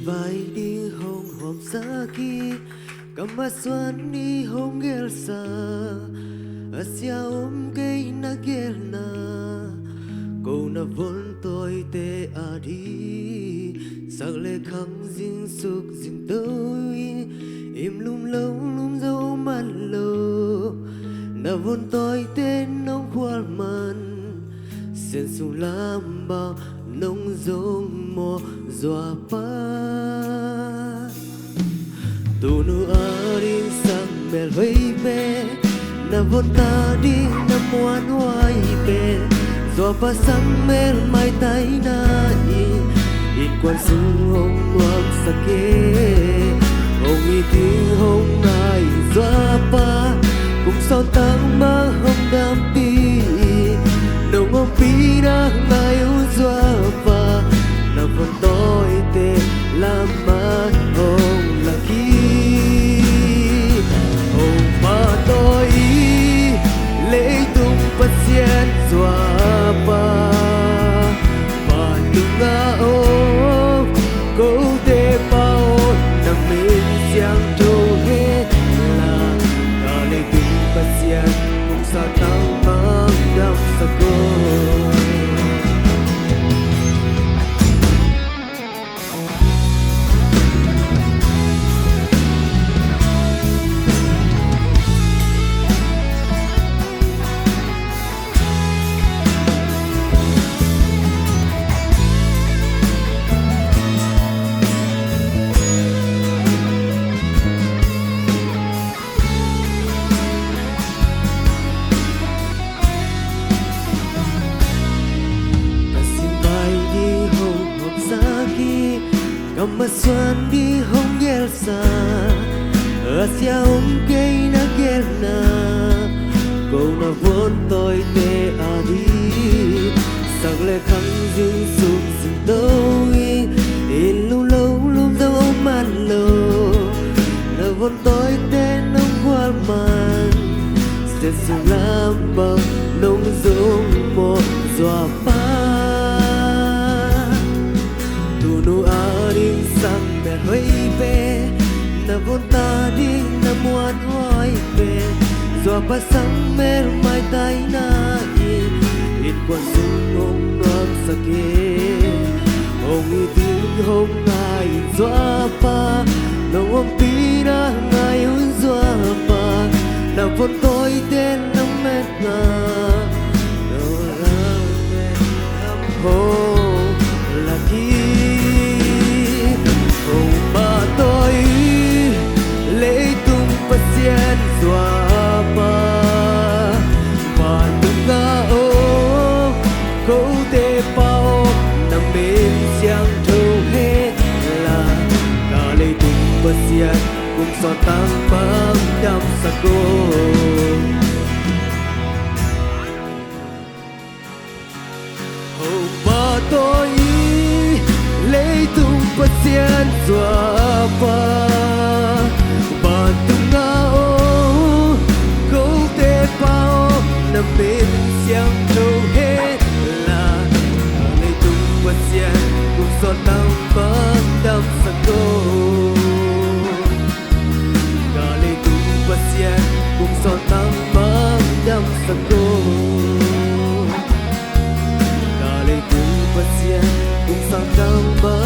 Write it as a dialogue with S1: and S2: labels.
S1: vai đi hong hom saki kamaswan ni hong gelsa asia cây na gel na câu na vốn tôi te adi sắc lệ khăng dinh suk dinh tôi im lum lâu lum dâu man lô na vốn tôi te nông khoal man sen su lam bao nông giống mò dọa pa tu nu arin sang mel vây pe na vốn ta đi na muan hoai pe dọa pa sang mel mai tai na in quan sung hong nuam sake hong i tiếng hong nai dọa pa cùng sao tang ma hong đam pi nông ông pi na ngai u dọa pa na vốn tôi te làm mắt hong là khi hong pa tôi lễ tung bắt xiên dọa pa và tung ngã ô câu te bao nằm bên giang trâu hết là ta lễ tung bắt xiên cùng sa tao mang đam sa cô kamaswan di hong gelsa asia cây na gel na câu na vốn tôi te adi sắc lệ khăng dinh suk dinh tôi in lu lâu lum dâu man lô na vốn tôi te nông khoal man sen su lam bao nông giống mò dọa pa tu nu arin sang mel hoi pe na vốn ta đi na muan hoai pe dọa pa sang mel mai tai na in quan sung hong nuam sake hong i tiếng hong nai dọa pa nông ông pi na ngai u dọa pa na vốn tôi tên nông mét na đâu ra mét nam hồ là khi tôi lễ tung bắt xiên dọa pa và tung ngã ô câu te bao nằm bên giang trâu hết là cả lễ tung bắt xiên cùng so tăng băng đam sa cô hầu ba tôi lễ tung bắt xiên dọa pa và tung ngã ô câu te bao nằm bên giang trâu hết là lễ tung bắt xiên cùng gió tăng băng đam sa cô cả lễ tung bắt xiên cùng gió tăng băng đam sa cô cả lễ tung bắt xiên cùng gió tăng băng